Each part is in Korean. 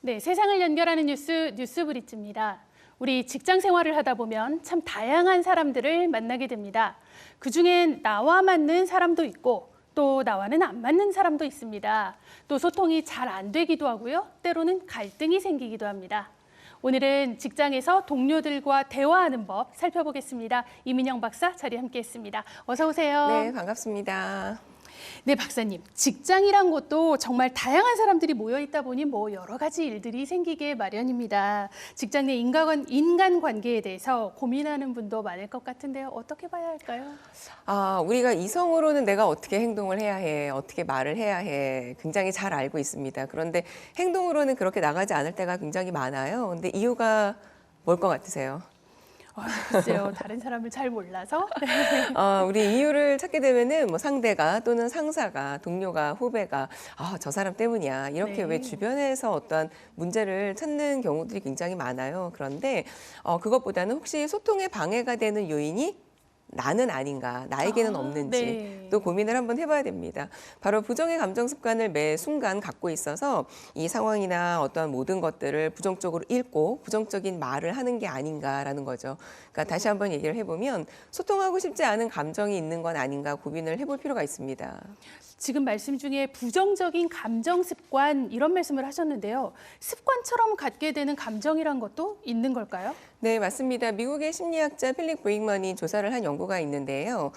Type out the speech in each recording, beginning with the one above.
네, 세상을 연결하는 뉴스 뉴스브리지입니다. 우리 직장 생활을 하다 보면 참 다양한 사람들을 만나게 됩니다. 그중엔 나와 맞는 사람도 있고 또 나와는 안 맞는 사람도 있습니다. 또 소통이 잘 안 되기도 하고요. 때로는 갈등이 생기기도 합니다. 오늘은 직장에서 동료들과 대화하는 법 살펴보겠습니다. 이민영 박사 자리 함께했습니다. 어서 오세요. 네, 반갑습니다. 네, 박사님. 직장이란 곳도 정말 다양한 사람들이 모여 있다 보니 여러 가지 일들이 생기게 마련입니다. 직장 내 인간 관계에 대해서 고민하는 분도 많을 것 같은데요. 어떻게 봐야 할까요? 우리가 이성으로는 내가 어떻게 행동을 해야 해, 어떻게 말을 해야 해, 굉장히 잘 알고 있습니다. 그런데 행동으로는 그렇게 나가지 않을 때가 굉장히 많아요. 근데 이유가 뭘 것 같으세요? 글쎄요, 다른 사람을 잘 몰라서. 우리 이유를 찾게 되면은 상대가 또는 상사가, 동료가, 후배가 저 사람 때문이야. 이렇게 네. 왜 주변에서 어떠한 문제를 찾는 경우들이 굉장히 많아요. 그런데 그것보다는 혹시 소통에 방해가 되는 요인이 나는 아닌가, 나에게는 없는지 네. 또 고민을 한번 해봐야 됩니다. 바로 부정의 감정 습관을 매 순간 갖고 있어서 이 상황이나 어떠한 모든 것들을 부정적으로 읽고 부정적인 말을 하는 게 아닌가라는 거죠. 그러니까 다시 한번 얘기를 해보면 소통하고 싶지 않은 감정이 있는 건 아닌가 고민을 해볼 필요가 있습니다. 지금 말씀 중에 부정적인 감정 습관 이런 말씀을 하셨는데요. 습관처럼 갖게 되는 감정이란 것도 있는 걸까요? 네, 맞습니다. 미국의 심리학자 필립 브익먼이 조사를 한 연구가 있는데요.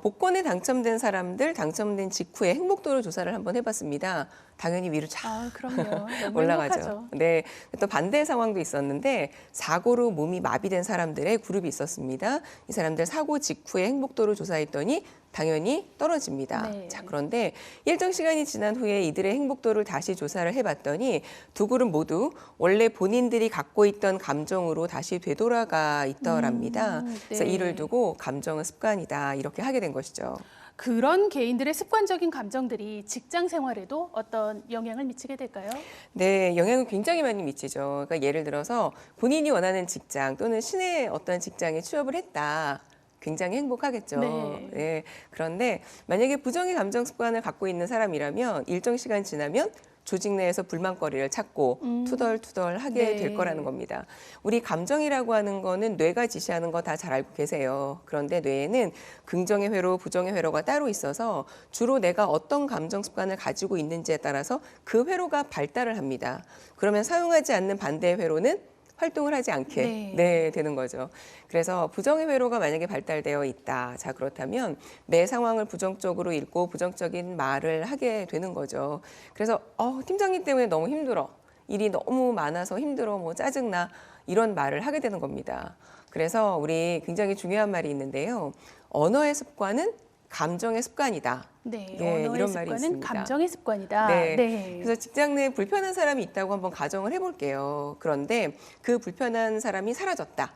복권에 당첨된 사람들 당첨된 직후에 행복도를 조사를 한번 해봤습니다. 당연히 위로 쫙 그럼요. 너무 올라가죠. 행복하죠. 네, 또 반대 상황도 있었는데 사고로 몸이 마비된 사람들의 그룹이 있었습니다. 이 사람들 사고 직후에 행복도를 조사했더니 당연히 떨어집니다. 네. 자, 그런데 일정 시간이 지난 후에 이들의 행복도를 다시 조사를 해봤더니 두 그룹 모두 원래 본인들이 갖고 있던 감정으로 다시 되돌아가 있더랍니다. 그래서 네. 이를 두고 감정은 습관이다 이렇게 하게 된 것이죠. 그런 개인들의 습관적인 감정들이 직장 생활에도 어떤 영향을 미치게 될까요? 네, 영향을 굉장히 많이 미치죠. 그러니까 예를 들어서 본인이 원하는 직장 또는 시내 어떤 직장에 취업을 했다. 굉장히 행복하겠죠. 네. 네, 그런데 만약에 부정의 감정 습관을 갖고 있는 사람이라면 일정 시간 지나면 조직 내에서 불만거리를 찾고 투덜투덜하게 네. 될 거라는 겁니다. 우리 감정이라고 하는 거는 뇌가 지시하는 거 다 잘 알고 계세요. 그런데 뇌에는 긍정의 회로, 부정의 회로가 따로 있어서 주로 내가 어떤 감정 습관을 가지고 있는지에 따라서 그 회로가 발달을 합니다. 그러면 사용하지 않는 반대의 회로는 활동을 하지 않게 되는 거죠. 그래서 부정의 회로가 만약에 발달되어 있다. 자, 그렇다면 매 상황을 부정적으로 읽고 부정적인 말을 하게 되는 거죠. 그래서 팀장님 때문에 너무 힘들어. 일이 너무 많아서 힘들어. 짜증나. 이런 말을 하게 되는 겁니다. 그래서 우리 굉장히 중요한 말이 있는데요. 언어의 습관은 감정의 습관이다. 네, 예, 언어의 이런 말이 습관은 있습니다. 감정의 습관이다. 네. 그래서 직장 내에 불편한 사람이 있다고 한번 가정을 해볼게요. 그런데 그 불편한 사람이 사라졌다.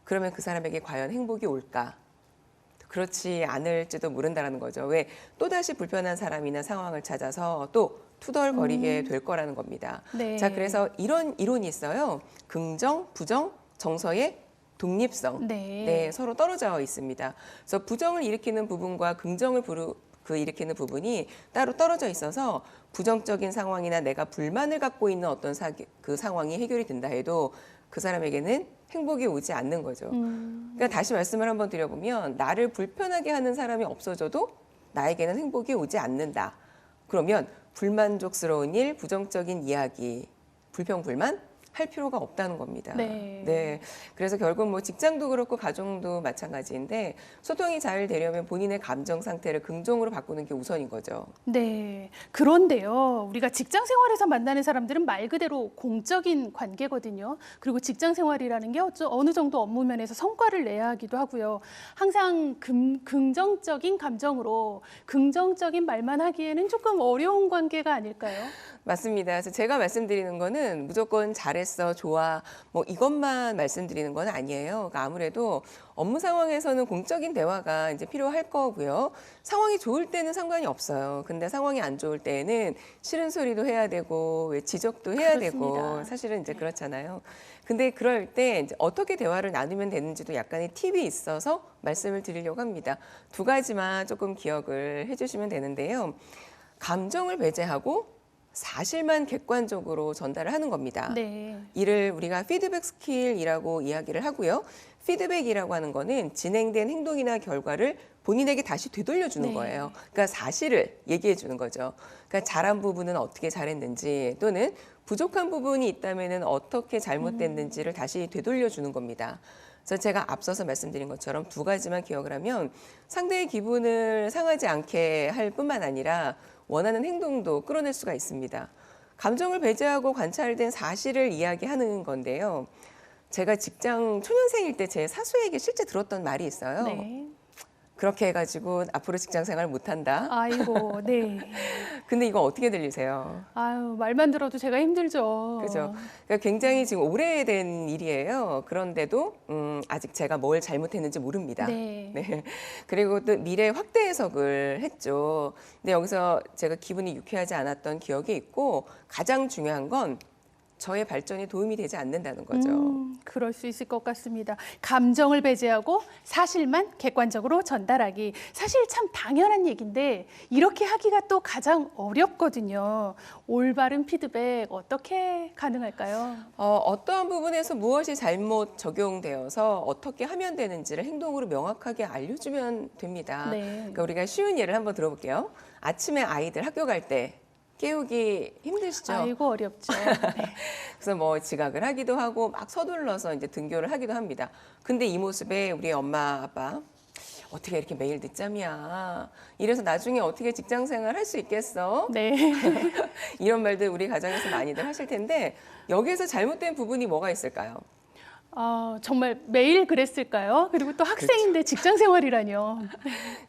그러면 그 사람에게 과연 행복이 올까? 그렇지 않을지도 모른다는 거죠. 왜? 또다시 불편한 사람이나 상황을 찾아서 또 투덜거리게 될 거라는 겁니다. 네. 자, 그래서 이런 이론이 있어요. 긍정, 부정, 정서의 독립성. 네. 서로 떨어져 있습니다. 그래서 부정을 일으키는 부분과 긍정을 일으키는 부분이 따로 떨어져 있어서 부정적인 상황이나 내가 불만을 갖고 있는 어떤 그 상황이 해결이 된다 해도 그 사람에게는 행복이 오지 않는 거죠. 그러니까 다시 말씀을 한번 드려보면 나를 불편하게 하는 사람이 없어져도 나에게는 행복이 오지 않는다. 그러면 불만족스러운 일, 부정적인 이야기, 불평불만 할 필요가 없다는 겁니다. 네. 그래서 결국 직장도 그렇고 가정도 마찬가지인데 소통이 잘 되려면 본인의 감정 상태를 긍정으로 바꾸는 게 우선인 거죠. 네. 그런데요, 우리가 직장 생활에서 만나는 사람들은 말 그대로 공적인 관계거든요. 그리고 직장 생활이라는 게 어느 정도 업무 면에서 성과를 내야 하기도 하고요. 항상 긍정적인 감정으로 긍정적인 말만 하기에는 조금 어려운 관계가 아닐까요? 맞습니다. 그래서 제가 말씀드리는 거는 무조건 잘했어, 좋아, 이것만 말씀드리는 건 아니에요. 그러니까 아무래도 업무 상황에서는 공적인 대화가 이제 필요할 거고요. 상황이 좋을 때는 상관이 없어요. 근데 상황이 안 좋을 때는 싫은 소리도 해야 되고, 지적도 해야 되고, 그렇습니다. 사실은 이제 그렇잖아요. 근데 그럴 때 이제 어떻게 대화를 나누면 되는지도 약간의 팁이 있어서 말씀을 드리려고 합니다. 두 가지만 조금 기억을 해주시면 되는데요. 감정을 배제하고 사실만 객관적으로 전달을 하는 겁니다. 네. 이를 우리가 피드백 스킬이라고 이야기를 하고요. 피드백이라고 하는 거는 진행된 행동이나 결과를 본인에게 다시 되돌려주는 네. 거예요. 그러니까 사실을 얘기해 주는 거죠. 그러니까 잘한 부분은 어떻게 잘했는지 또는 부족한 부분이 있다면 어떻게 잘못됐는지를 다시 되돌려주는 겁니다. 그래서 제가 앞서서 말씀드린 것처럼 두 가지만 기억을 하면 상대의 기분을 상하지 않게 할 뿐만 아니라 원하는 행동도 끌어낼 수가 있습니다. 감정을 배제하고 관찰된 사실을 이야기하는 건데요. 제가 직장 초년생일 때 제 사수에게 실제 들었던 말이 있어요. 네. 그렇게 해가지고 앞으로 직장 생활 못한다. 아이고, 네. 근데 이거 어떻게 들리세요? 아유, 말만 들어도 제가 힘들죠. 그죠? 그러니까 굉장히 지금 오래된 일이에요. 그런데도 아직 제가 뭘 잘못했는지 모릅니다. 네. 네. 그리고 또 미래 확대 해석을 했죠. 근데 여기서 제가 기분이 유쾌하지 않았던 기억이 있고 가장 중요한 건 저의 발전에 도움이 되지 않는다는 거죠. 그럴 수 있을 것 같습니다. 감정을 배제하고 사실만 객관적으로 전달하기. 사실 참 당연한 얘기인데 이렇게 하기가 또 가장 어렵거든요. 올바른 피드백 어떻게 가능할까요? 어떠한 부분에서 무엇이 잘못 적용되어서 어떻게 하면 되는지를 행동으로 명확하게 알려주면 됩니다. 네. 그러니까 우리가 쉬운 예를 한번 들어볼게요. 아침에 아이들 학교 갈 때 깨우기 힘드시죠? 아이고 어렵죠. 네. 그래서 뭐 지각을 하기도 하고 막 서둘러서 이제 등교를 하기도 합니다. 근데 이 모습에 우리 엄마 아빠 어떻게 이렇게 매일 늦잠이야? 이래서 나중에 어떻게 직장 생활 할 수 있겠어? 네. 이런 말들 우리 가정에서 많이들 하실 텐데 여기에서 잘못된 부분이 뭐가 있을까요? 정말 매일 그랬을까요? 그리고 또 학생인데 직장 생활이라뇨.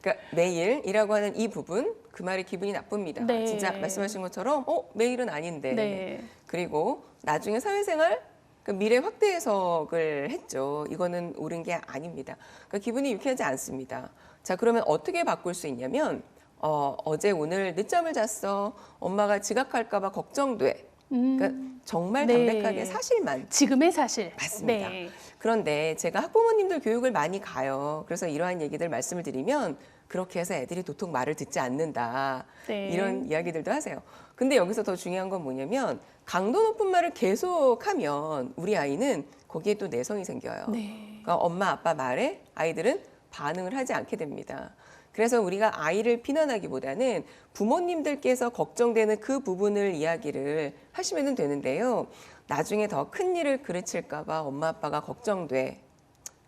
그러니까 매일이라고 하는 이 부분 그 말이 기분이 나쁩니다. 네. 진짜 말씀하신 것처럼 매일은 아닌데 네. 그리고 나중에 사회생활 그 미래 확대 해석을 했죠. 이거는 옳은 게 아닙니다. 그러니까 기분이 유쾌하지 않습니다. 자, 그러면 어떻게 바꿀 수 있냐면 어제 오늘 늦잠을 잤어. 엄마가 지각할까 봐 걱정돼. 그러니까 정말 네. 담백하게 사실만. 지금의 사실. 맞습니다. 네. 그런데 제가 학부모님들 교육을 많이 가요. 그래서 이러한 얘기들 말씀을 드리면 그렇게 해서 애들이 도통 말을 듣지 않는다. 네. 이런 이야기들도 하세요. 근데 여기서 더 중요한 건 뭐냐면 강도 높은 말을 계속하면 우리 아이는 거기에 또 내성이 생겨요. 네. 그러니까 엄마 아빠 말에 아이들은 반응을 하지 않게 됩니다. 그래서 우리가 아이를 비난하기보다는 부모님들께서 걱정되는 그 부분을 이야기를 하시면 되는데요. 나중에 더 큰 일을 그르칠까 봐 엄마 아빠가 걱정돼.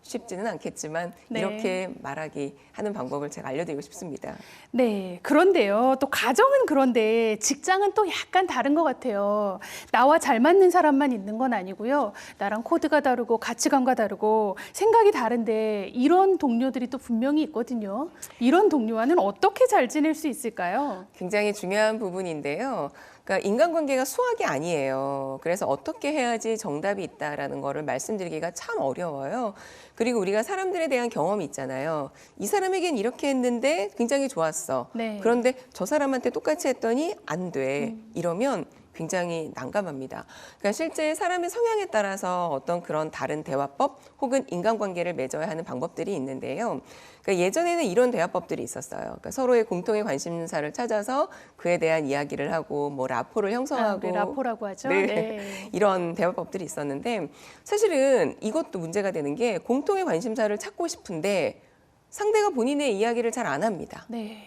쉽지는 않겠지만 네. 이렇게 말하기 하는 방법을 제가 알려드리고 싶습니다. 네, 그런데요. 또 가정은 그런데 직장은 또 약간 다른 것 같아요. 나와 잘 맞는 사람만 있는 건 아니고요. 나랑 코드가 다르고 가치관과 다르고 생각이 다른데 이런 동료들이 또 분명히 있거든요. 이런 동료와는 어떻게 잘 지낼 수 있을까요? 굉장히 중요한 부분인데요. 그러니까 인간관계가 수학이 아니에요. 그래서 어떻게 해야지 정답이 있다라는 거를 말씀드리기가 참 어려워요. 그리고 우리가 사람들에 대한 경험이 있잖아요. 이 사람에겐 이렇게 했는데 굉장히 좋았어. 네. 그런데 저 사람한테 똑같이 했더니 안 돼. 이러면 굉장히 난감합니다. 그러니까 실제 사람의 성향에 따라서 어떤 그런 다른 대화법 혹은 인간관계를 맺어야 하는 방법들이 있는데요. 그러니까 예전에는 이런 대화법들이 있었어요. 그러니까 서로의 공통의 관심사를 찾아서 그에 대한 이야기를 하고 뭐 라포를 형성하고 네, 라포라고 하죠. 네. 네. 이런 대화법들이 있었는데 사실은 이것도 문제가 되는 게 공통의 관심사를 찾고 싶은데 상대가 본인의 이야기를 잘 안 합니다. 네.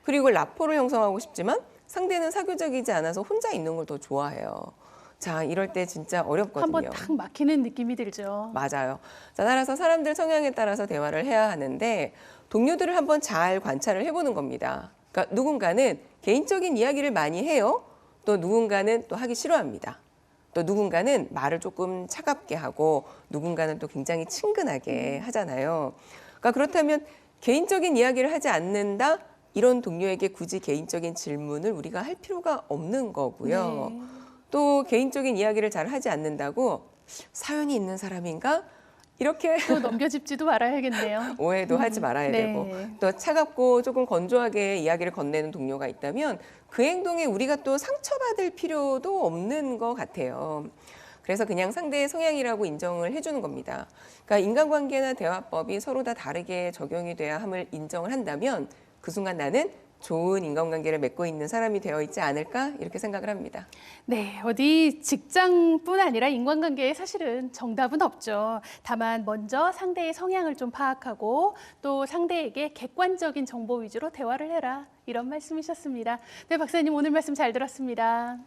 그리고 라포를 형성하고 싶지만 상대는 사교적이지 않아서 혼자 있는 걸 더 좋아해요. 자, 이럴 때 진짜 어렵거든요. 한번 탁 막히는 느낌이 들죠. 맞아요. 자, 따라서 사람들 성향에 따라서 대화를 해야 하는데 동료들을 한번 잘 관찰을 해보는 겁니다. 그러니까 누군가는 개인적인 이야기를 많이 해요. 또 누군가는 또 하기 싫어합니다. 또 누군가는 말을 조금 차갑게 하고 누군가는 또 굉장히 친근하게 하잖아요. 그러니까 그렇다면 개인적인 이야기를 하지 않는다? 이런 동료에게 굳이 개인적인 질문을 우리가 할 필요가 없는 거고요. 네. 또 개인적인 이야기를 잘 하지 않는다고 사연이 있는 사람인가? 이렇게 또 넘겨짚지도 말아야겠네요. 오해도 하지 말아야 네. 되고 또 차갑고 조금 건조하게 이야기를 건네는 동료가 있다면 그 행동에 우리가 또 상처받을 필요도 없는 것 같아요. 그래서 그냥 상대의 성향이라고 인정을 해주는 겁니다. 그러니까 인간관계나 대화법이 서로 다 다르게 적용이 돼야 함을 인정을 한다면 그 순간 나는 좋은 인간관계를 맺고 있는 사람이 되어 있지 않을까 이렇게 생각을 합니다. 네, 어디 직장뿐 아니라 인간관계에 사실은 정답은 없죠. 다만 먼저 상대의 성향을 좀 파악하고 또 상대에게 객관적인 정보 위주로 대화를 해라. 이런 말씀이셨습니다. 네, 박사님 오늘 말씀 잘 들었습니다.